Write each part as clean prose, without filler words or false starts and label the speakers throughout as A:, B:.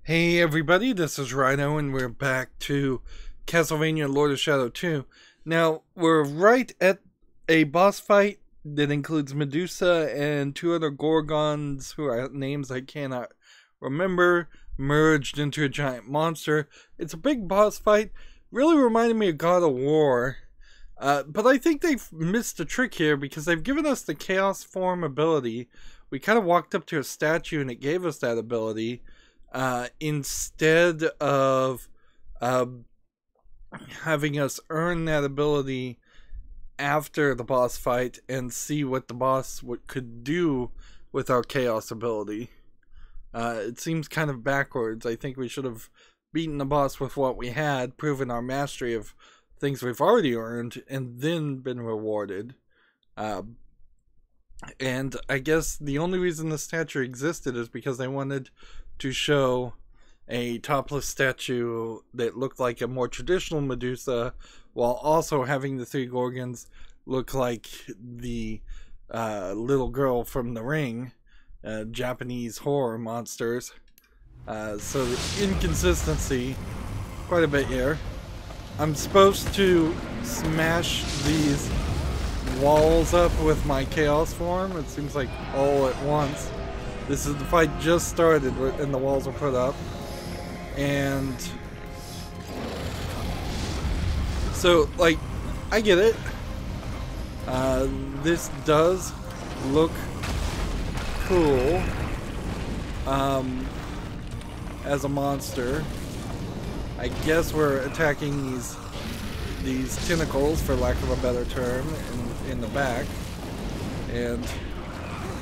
A: Hey everybody, this is Rydo and we're back to Castlevania Lord of Shadow 2. Now, we're right at a boss fight that includes Medusa and two other Gorgons who are names I cannot remember, merged into a giant monster. It's a big boss fight, really reminded me of God of War. But I think they've missed a trick here because they've given us the Chaos Form ability. We kind of walked up to a statue and it gave us that ability. Instead of having us earn that ability after the boss fight and see what the boss could do with our chaos ability. It seems kind of backwards. I think we should have beaten the boss with what we had, proven our mastery of things we've already earned, and then been rewarded. And I guess the only reason the statue existed is because they wanted to show a topless statue that looked like a more traditional Medusa, while also having the three Gorgons look like the little girl from The Ring, Japanese horror monsters. So the inconsistency, quite a bit here. I'm supposed to smash these walls up with my chaos form. It seems like all at once. This is the fight just started and the walls are put up. And so, like, I get it. This does look cool as a monster. I guess we're attacking these tentacles, for lack of a better term, in the back. And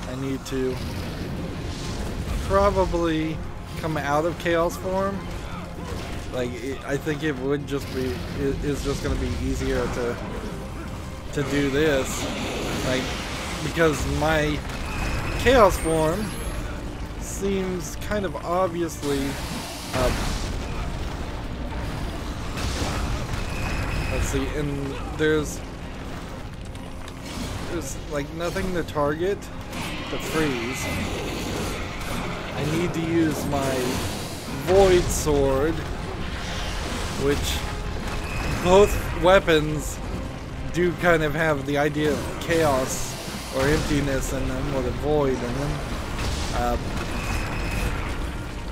A: I need to probably come out of chaos form. Like, I think it would just be, it's just going to be easier to do this, like, because my chaos form seems kind of obviously let's see, and there's like nothing to target to freeze. I need to use my Void Sword, which both weapons do kind of have the idea of chaos or emptiness in them, or the void in them.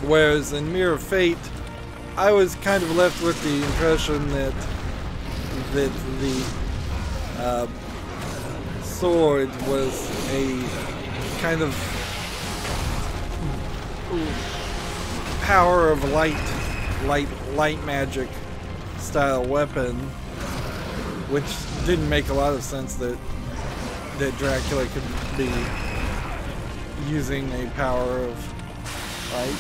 A: Whereas in Mirror of Fate, I was kind of left with the impression that the sword was a kind of power of light magic style weapon, which didn't make a lot of sense that Dracula could be using a power of light,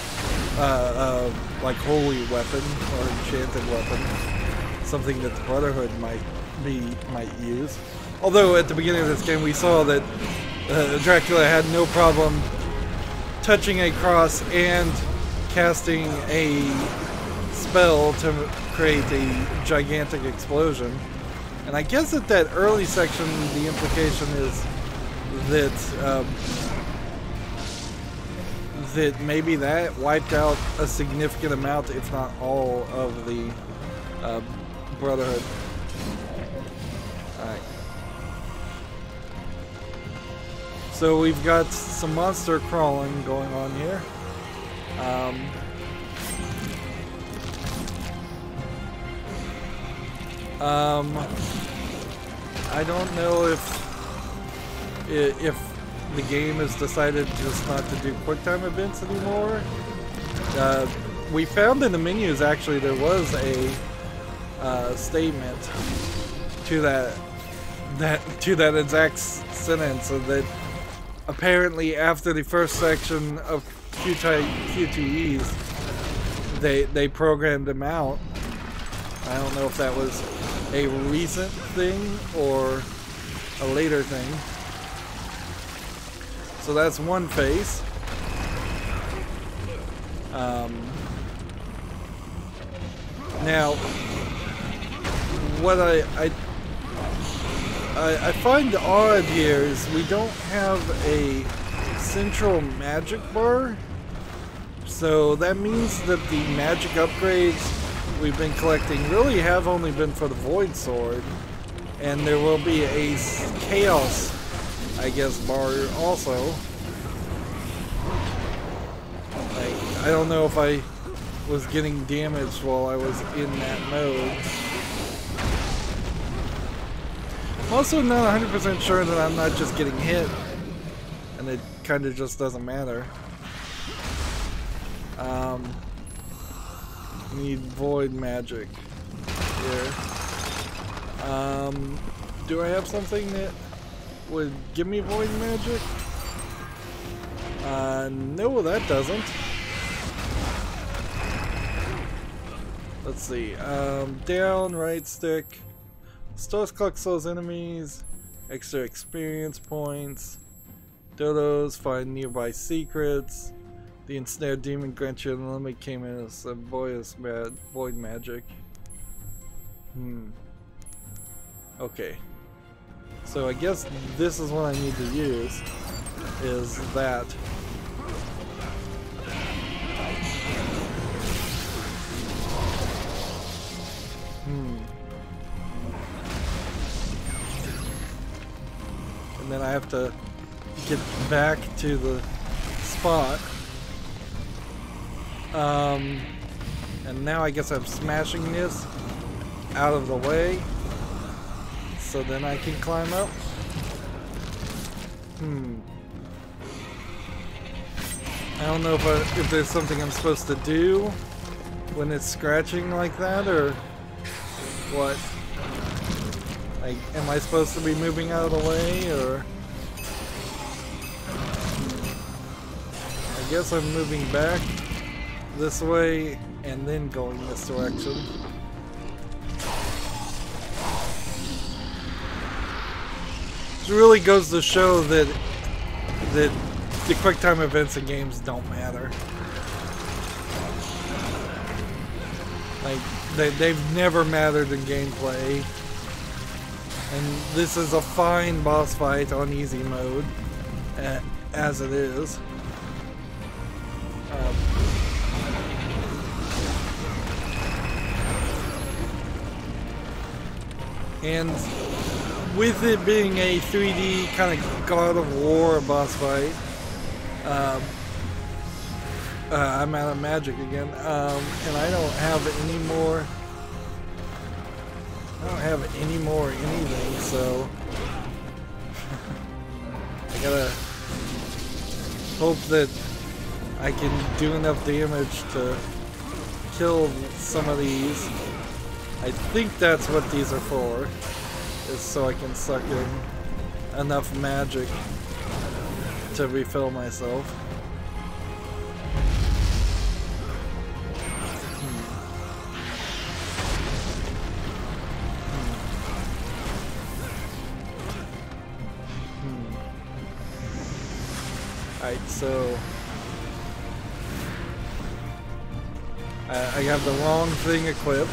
A: like holy weapon or enchanted weapon, something that the Brotherhood might use. Although at the beginning of this game we saw that Dracula had no problem touching a cross and casting a spell to create a gigantic explosion. And I guess at that early section the implication is that that maybe that wiped out a significant amount, if not all, of the Brotherhood. Alright. So we've got some monster crawling going on here. I don't know if the game has decided just not to do QuickTime events anymore. We found in the menus actually there was a statement to that exact sentence, that apparently after the first section of QTEs they programmed them out. I don't know if that was a recent thing or a later thing. So that's one phase. Now, what I find odd here is we don't have a central magic bar. So that means that the magic upgrades we've been collecting really have only been for the Void Sword. And there will be a Chaos, I guess, bar also. I don't know if I was getting damaged while I was in that mode. I'm also not 100% sure that I'm not just getting hit, and it kind of just doesn't matter. Need void magic here. Do I have something that would give me void magic? No, that doesn't. Let's see. Down, right stick. Stars collect souls enemies. Extra experience points. Dodos find nearby secrets. The ensnared demon grants you unlimited K-minus of void magic. Okay. So I guess this is what I need to use. Is that. And then I have to get back to the spot. And now I guess I'm smashing this out of the way so then I can climb up. I don't know if there's something I'm supposed to do when it's scratching like that or what. Like, am I supposed to be moving out of the way or? I guess I'm moving back this way and then going this direction. It really goes to show that the quick time events in games don't matter. Like they've never mattered in gameplay, and this is a fine boss fight on easy mode, as it is. And with it being a 3D kind of God of War boss fight, I'm out of magic again, and I don't have any more. I don't have any more anything, so I gotta hope that I can do enough damage to kill some of these. I think that's what these are for, is so I can suck in enough magic to refill myself. Alright, so I have the wrong thing equipped.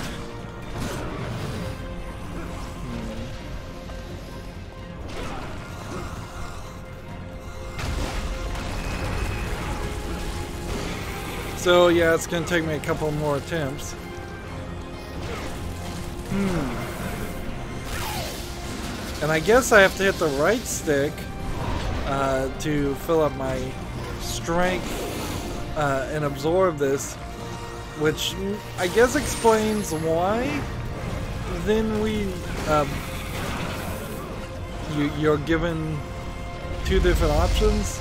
A: So yeah, it's gonna take me a couple more attempts. And I guess I have to hit the right stick to fill up my strength and absorb this, which I guess explains why then you're given two different options.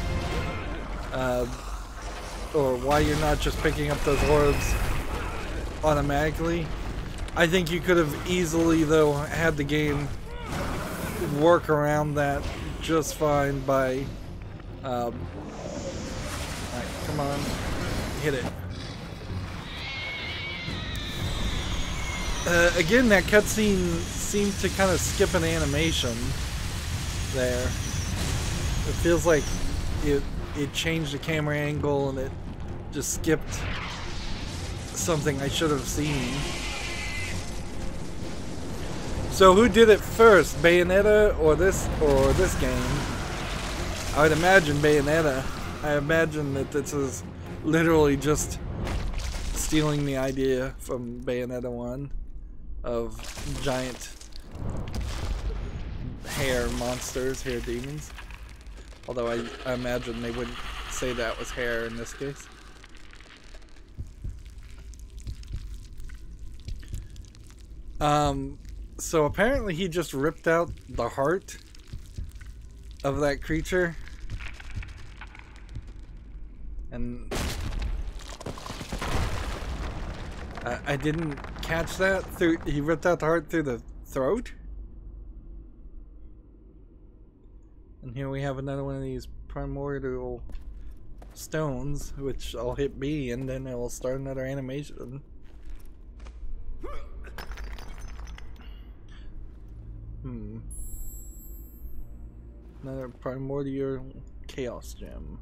A: Or why you're not just picking up those orbs automatically. I think you could have easily, though, had the game work around that just fine by... Alright, come on. Hit it. Again, that cutscene seemed to kind of skip an animation there. It feels like it changed the camera angle and it just skipped something I should have seen. So who did it first, Bayonetta or this game? I would imagine Bayonetta. I imagine that this is literally just stealing the idea from Bayonetta 1 of giant hair monsters, hair demons. Although I imagine they wouldn't say that was hair in this case. So apparently he just ripped out the heart of that creature. And I didn't catch that. He ripped out the heart through the throat? And here we have another one of these primordial stones, which I'll hit B and then it will start another animation. Another primordial chaos gem.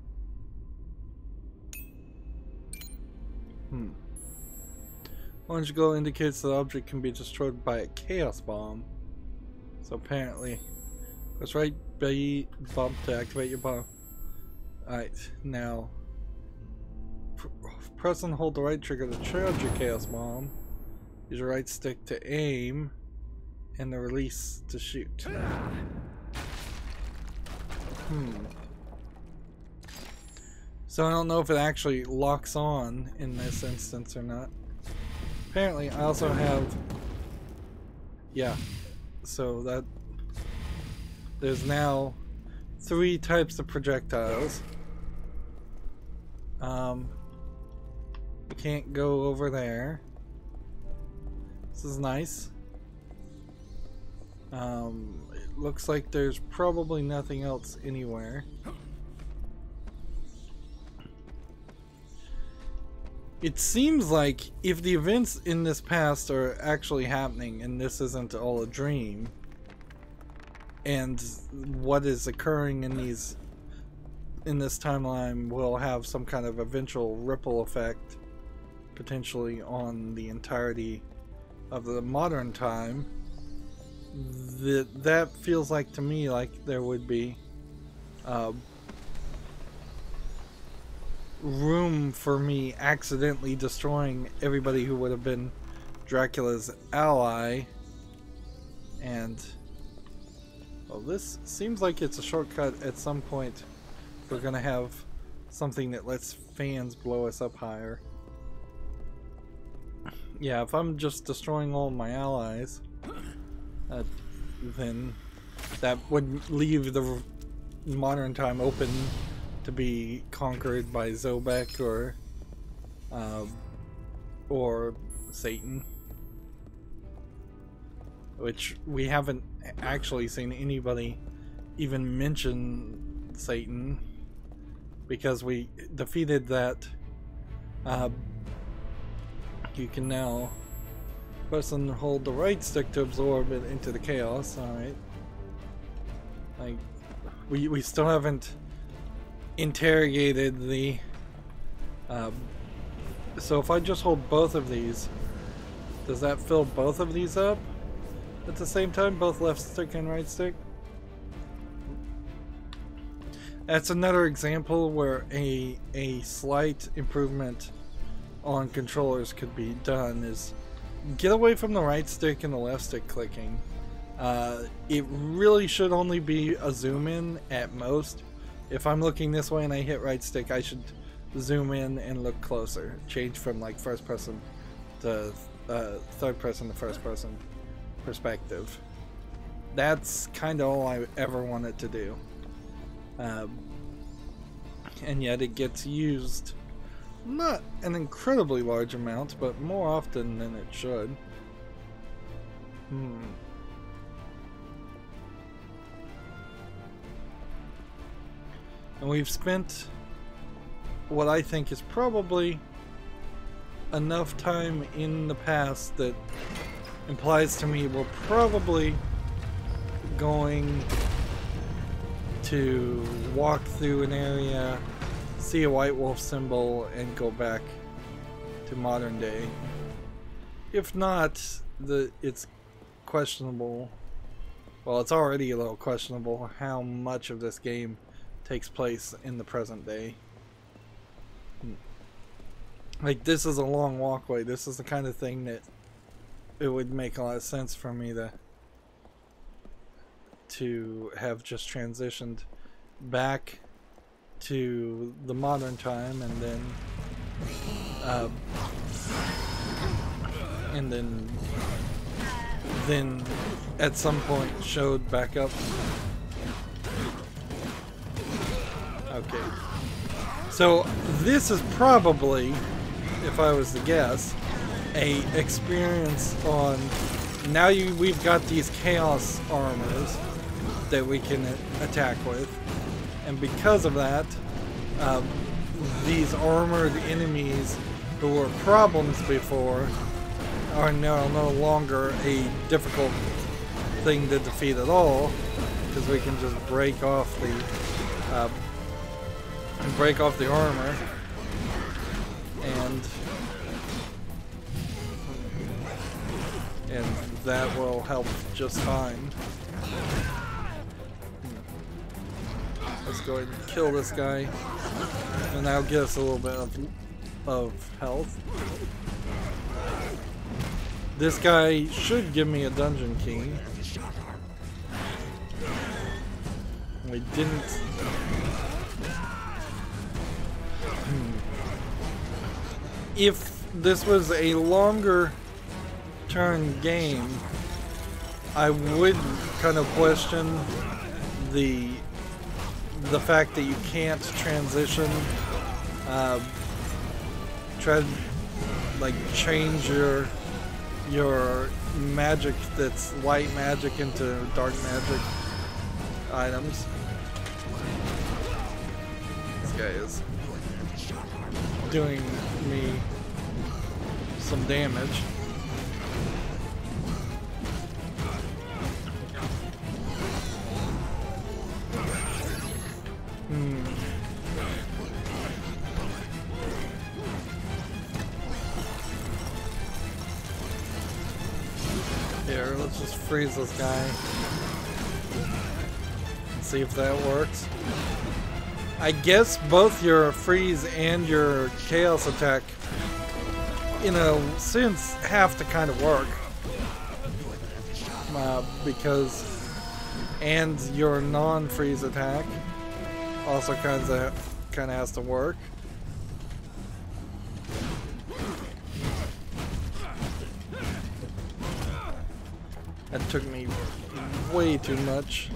A: Orange glow indicates that the object can be destroyed by a chaos bomb. So apparently, press right B bump to activate your bomb. Alright, now press and hold the right trigger to charge your chaos bomb. Use your right stick to aim, and the release to shoot. So I don't know if it actually locks on in this instance or not. Apparently I also have, yeah, so that there's now 3 types of projectiles. We can't go over there. This is nice. It looks like there's probably nothing else anywhere. It seems like if the events in this past are actually happening and this isn't all a dream, and what is occurring in this timeline will have some kind of eventual ripple effect potentially on the entirety of the modern time, that feels like to me like there would be room for me accidentally destroying everybody who would have been Dracula's ally. And well, this seems like it's a shortcut. At some point we're gonna have something that lets fans blow us up higher. Yeah, if I'm just destroying all my allies, then that would leave the modern time open to be conquered by Zobek or Satan, which we haven't actually seen anybody even mention Satan, because we defeated that. You can now press and hold the right stick to absorb it into the chaos. Alright. Like, we still haven't interrogated the so if I just hold both of these, does that fill both of these up at the same time, both left stick and right stick? That's another example where a slight improvement on controllers could be done, is get away from the right stick and the left stick clicking. It really should only be a zoom in at most. If I'm looking this way and I hit right stick, I should zoom in and look closer. Change from like first person to third person to first person perspective. That's kind of all I ever wanted to do. And yet it gets used, not an incredibly large amount, but more often than it should. And we've spent what I think is probably enough time in the past that implies to me we're probably going to walk through an area, see a white wolf symbol, and go back to modern day. If not, it's questionable. Well, it's already a little questionable how much of this game takes place in the present day. Like, this is a long walkway. This is the kind of thing that it would make a lot of sense for me to have just transitioned back to the modern time, and then at some point showed back up. Okay, so this is probably, if I was to guess, a experience on, now we've got these chaos armors that we can attack with, and because of that, these armored enemies who were problems before are now no longer a difficult thing to defeat at all, because we can just break off the armor, and that will help just fine. Let's go ahead and kill this guy, and that'll get us a little bit of health. This guy should give me a dungeon key. We didn't. If this was a longer turn game, I would kind of question the fact that you can't transition, try to like change your magic that's white magic into dark magic items. This guy is doing me some damage. Here, let's just freeze this guy and see if that works. I guess both your freeze and your chaos attack, in a sense, have to kind of work, because, and your non-freeze attack also kind of has to work. That took me way too much.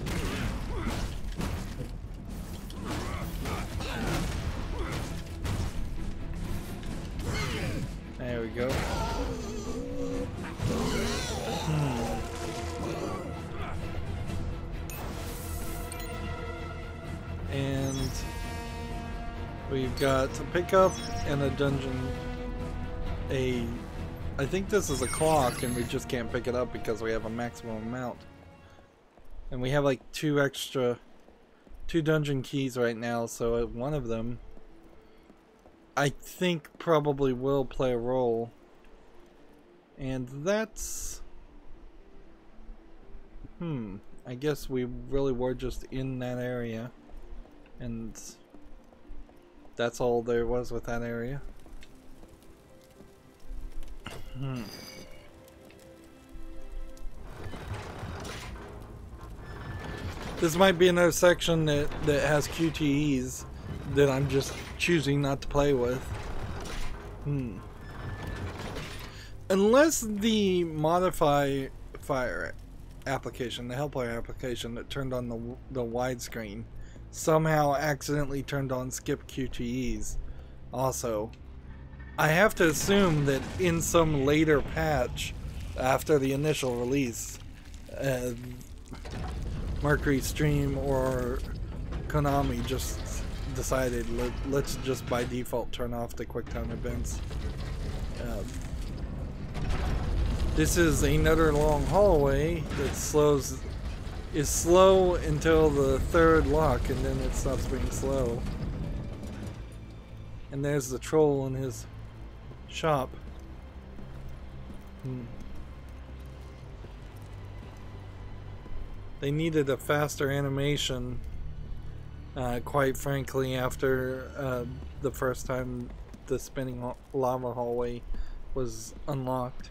A: There we go. And we've got a pickup and a dungeon. I think this is a clock, and we just can't pick it up because we have a maximum amount. And we have like two dungeon keys right now, so one of them I think probably will play a role. And that's... I guess we really were just in that area. And that's all there was with that area. This might be another section that has QTEs that I'm just choosing not to play with. Unless the modifier application, the Hellfire application that turned on the widescreen, somehow accidentally turned on skip QTEs also. I have to assume that in some later patch after the initial release, Mercury Stream or Konami just decided let's just by default turn off the QuickTime events. This is another long hallway that is slow until the third lock, and then it stops being slow. And there's the troll in his shop. They needed a faster animation, quite frankly, after the first time the spinning lava hallway was unlocked.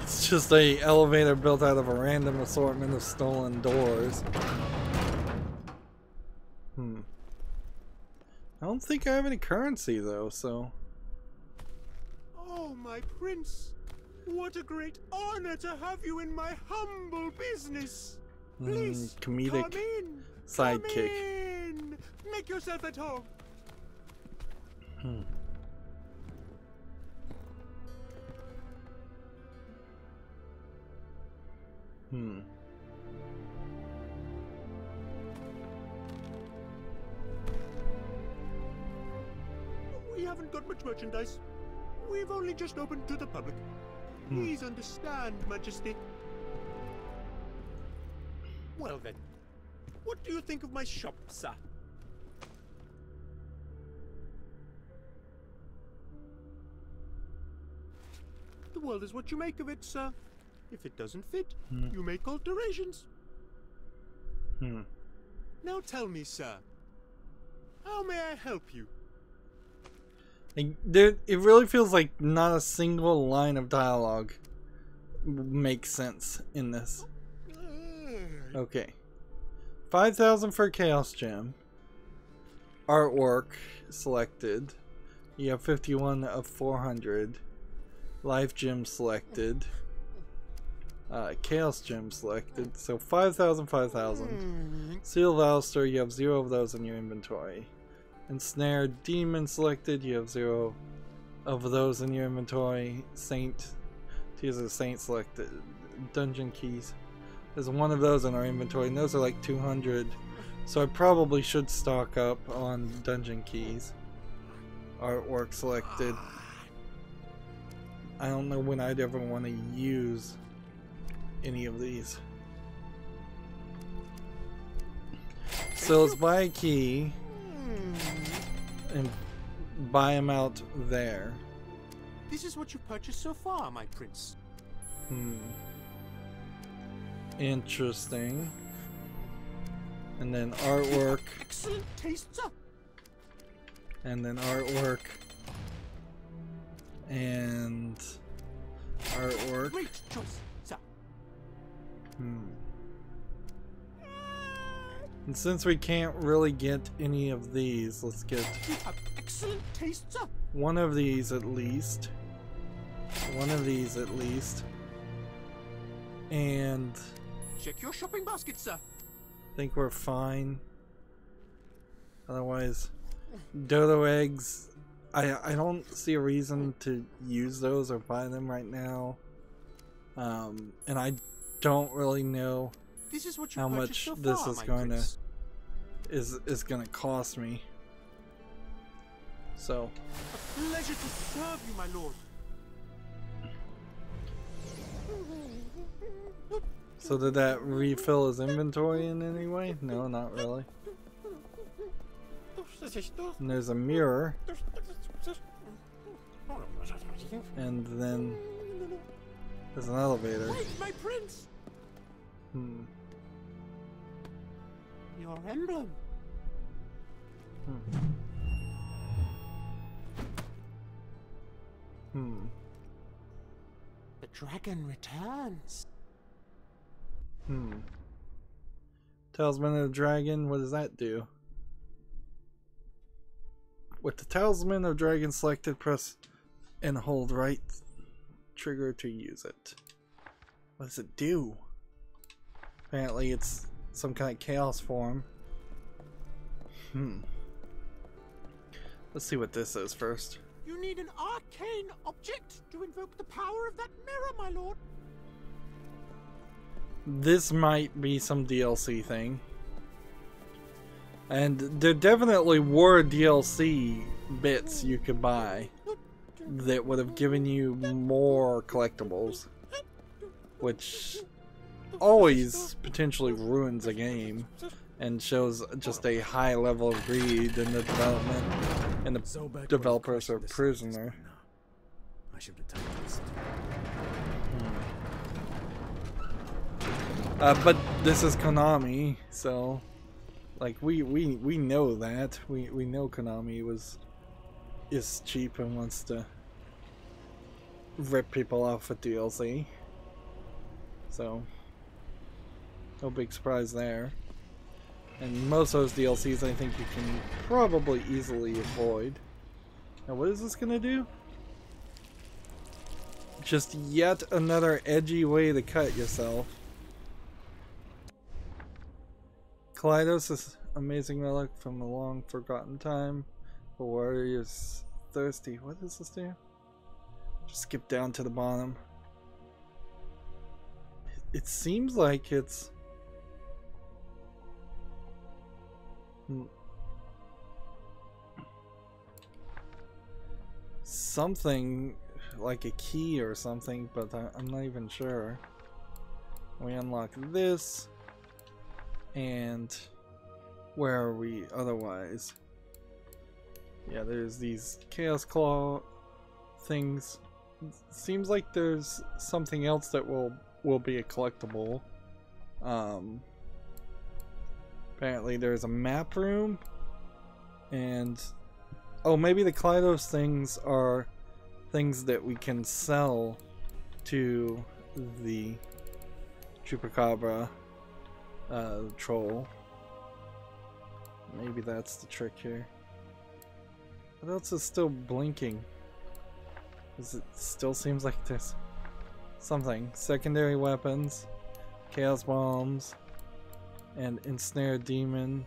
A: It's just a elevator built out of a random assortment of stolen doors. I don't think I have any currency though, so...
B: Oh, my prince! What a great honor to have you in my humble business! Please,
A: comedic
B: come in!
A: sidekick.
B: Come in! Make yourself at home! We haven't got much merchandise. We've only just opened to the public. Please understand, Majesty. Well then, what do you think of my shop, sir? The world is what you make of it, sir. If it doesn't fit, you make alterations. Now tell me, sir, how may I help you?
A: It really feels like not a single line of dialogue makes sense in this. Okay. 5,000 for a Chaos Gem. Artwork selected. You have 51 of 400. Life Gem selected. Chaos Gem selected. So 5,000, 5,000. Seal of Alistair, you have 0 of those in your inventory. Ensnared Demon selected, you have 0 of those in your inventory. Saint, Tears of the Saint selected. Dungeon Keys. There's 1 of those in our inventory, and those are like 200. So I probably should stock up on Dungeon Keys. Artwork selected. I don't know when I'd ever want to use any of these. So let's buy a key and buy them out there.
B: This is what you purchased so far, my prince.
A: Interesting. And then artwork.
B: Excellent taste, sir.
A: And then artwork. And artwork.
B: Great choice, sir.
A: And since we can't really get any of these, let's get
B: You have excellent taste, sir.
A: one of these at least. One of these at least. And
B: Check your shopping basket, sir.
A: I think we're fine. Otherwise, dodo eggs. I don't see a reason to use those or buy them right now. And I don't really know
B: This is what you
A: how
B: purchased
A: much
B: so
A: this
B: far,
A: is
B: my
A: going
B: prince.
A: to is going to cost me. So,
B: A pleasure to serve you, my lord.
A: so did that refill his inventory in any way? No, not really. And there's a mirror. And then there's an elevator.
B: Wait, my prince. Your emblem. The dragon returns.
A: Talisman of the Dragon, what does that do? With the Talisman of Dragon selected, press and hold right trigger to use it. What does it do? Apparently it's some kind of chaos form. Let's see what this is first.
B: You need an arcane object to invoke the power of that mirror, my lord.
A: This might be some DLC thing. And there definitely were DLC bits you could buy that would have given you more collectibles, which always potentially ruins a game and shows just a high level of greed in the development, and the developers are a prisoner.
C: I should have done this.
A: But this is Konami, so like we know that. We know Konami is cheap and wants to rip people off with DLC. So no big surprise there. And most of those DLCs I think you can probably easily avoid. Now what is this gonna do? Just yet another edgy way to cut yourself. Kaleidos is amazing relic from a long forgotten time. The warrior's thirsty. What does this do? Just skip down to the bottom. It seems like it's something like a key or something, but I'm not even sure. We unlock this, and where are we otherwise? Yeah, there's these Chaos Claw things. Seems like there's something else that will be a collectible. Apparently there's a map room, and oh, maybe the Kaleidos things are things that we can sell to the Chupacabra troll. Maybe that's the trick here. What else is still blinking? Because it still seems like there's something. Secondary weapons, chaos bombs, and ensnared demon.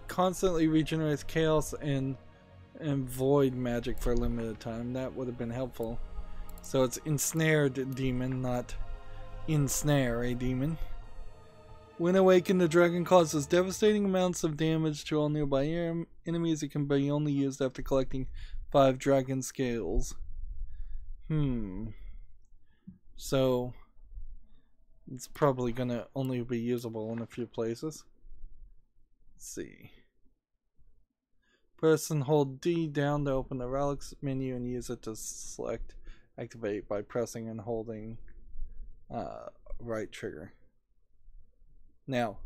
A: Constantly regenerates chaos and void magic for a limited time. That would have been helpful. So it's ensnared demon, not ensnare a demon. When awakened, the dragon causes devastating amounts of damage to all nearby enemies. It can be only used after collecting 5 dragon scales. So it's probably gonna only be usable in a few places. Let's see. Press and hold D down to open the relics menu and use it to select activate by pressing and holding right trigger. Now,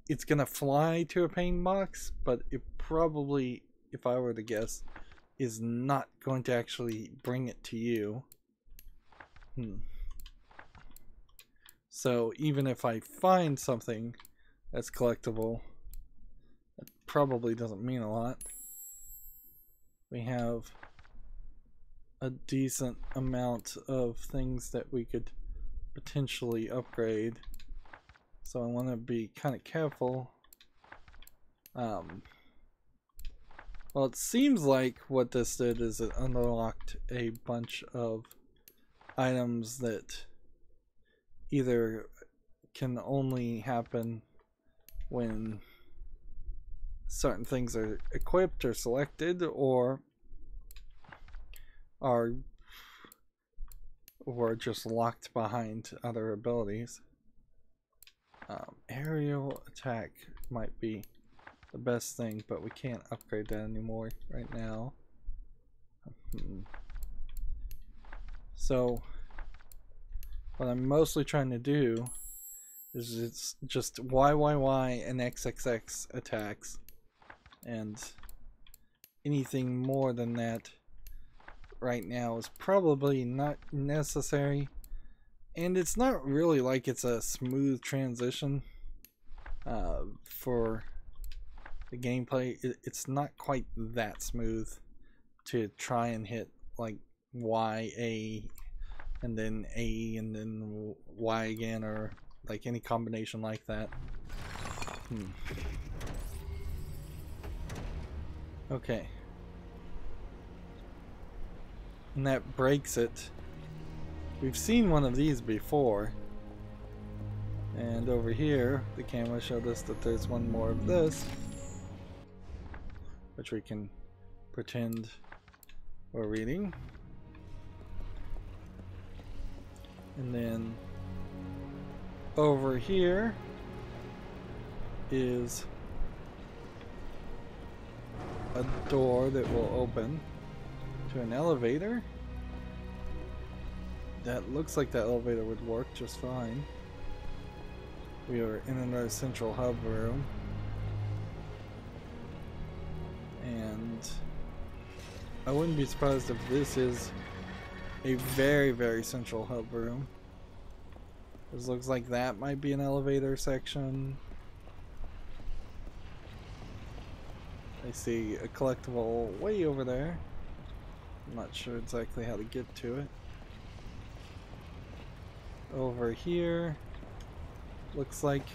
A: it's gonna fly to a pain box, but it probably, if I were to guess, is not going to actually bring it to you. So even if I find something that's collectible, it probably doesn't mean a lot. We have a decent amount of things that we could potentially upgrade, so I want to be kind of careful. Well, it seems like what this did is it unlocked a bunch of items that either can only happen when certain things are equipped or selected, or are just locked behind other abilities. Aerial attack might be the best thing, but we can't upgrade that anymore right now. So what I'm mostly trying to do is it's just YYY and XXX attacks, and anything more than that right now is probably not necessary. And it's not really like it's a smooth transition for the gameplay. It's not quite that smooth to try and hit like Y, A, and then A, and then Y again, or like any combination like that. Okay. And that breaks it. We've seen one of these before. And over here, the camera showed us that there's one more of this, which we can pretend we're reading. And then over here is a door that will open. to an elevator. That looks like that elevator would work just fine. We are in another central hub room. And I wouldn't be surprised if this is a very, very central hub room. This looks like that might be an elevator section. I see a collectible way over there. I'm not sure exactly how to get to it. Over here, looks like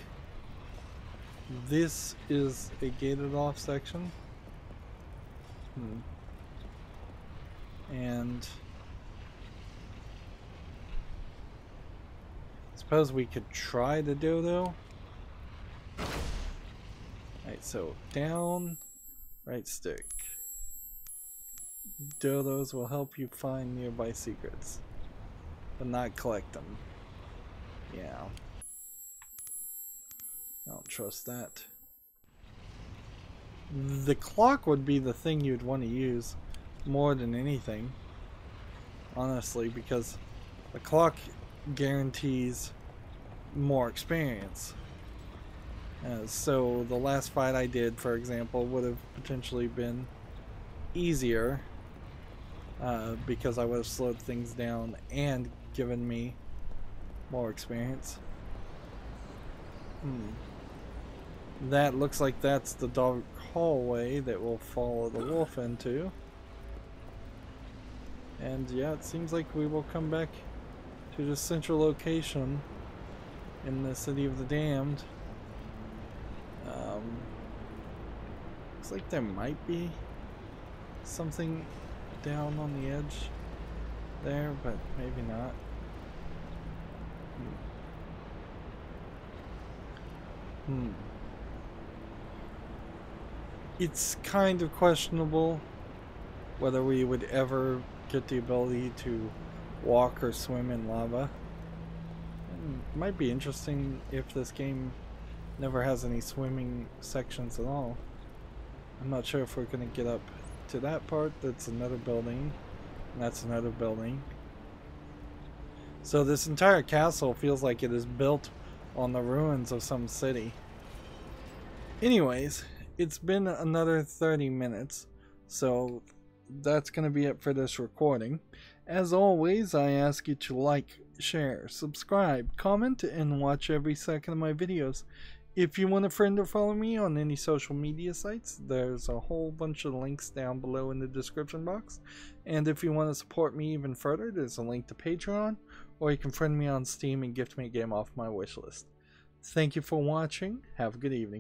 A: this is a gated off section. And I suppose we could try the dodo. Alright, so down, right stick. Dodos will help you find nearby secrets, but not collect them. Yeah. I don't trust that. The clock would be the thing you'd want to use more than anything, honestly, because the clock guarantees more experience. So the last fight I did, for example, would have potentially been easier because I would have slowed things down and given me more experience. That looks like that's the dark hallway that we'll follow the wolf into. And yeah, it seems like we will come back to the central location in the City of the Damned. Looks like there might be something down on the edge there, but maybe not. It's kind of questionable whether we would ever get the ability to walk or swim in lava. It might be interesting if this game never has any swimming sections at all. I'm not sure if we're going to get up to that part. That's another building, and that's another building. So this entire castle feels like it is built on the ruins of some city. Anyways, it's been another 30 minutes, so that's going to be it for this recording. As always, I ask you to like, share, subscribe, comment, and watch every second of my videos. If you want a friend or follow me on any social media sites, there's a whole bunch of links down below in the description box. And if you want to support me even further, there's a link to Patreon, or you can friend me on Steam and gift me a game off my wishlist. Thank you for watching. Have a good evening.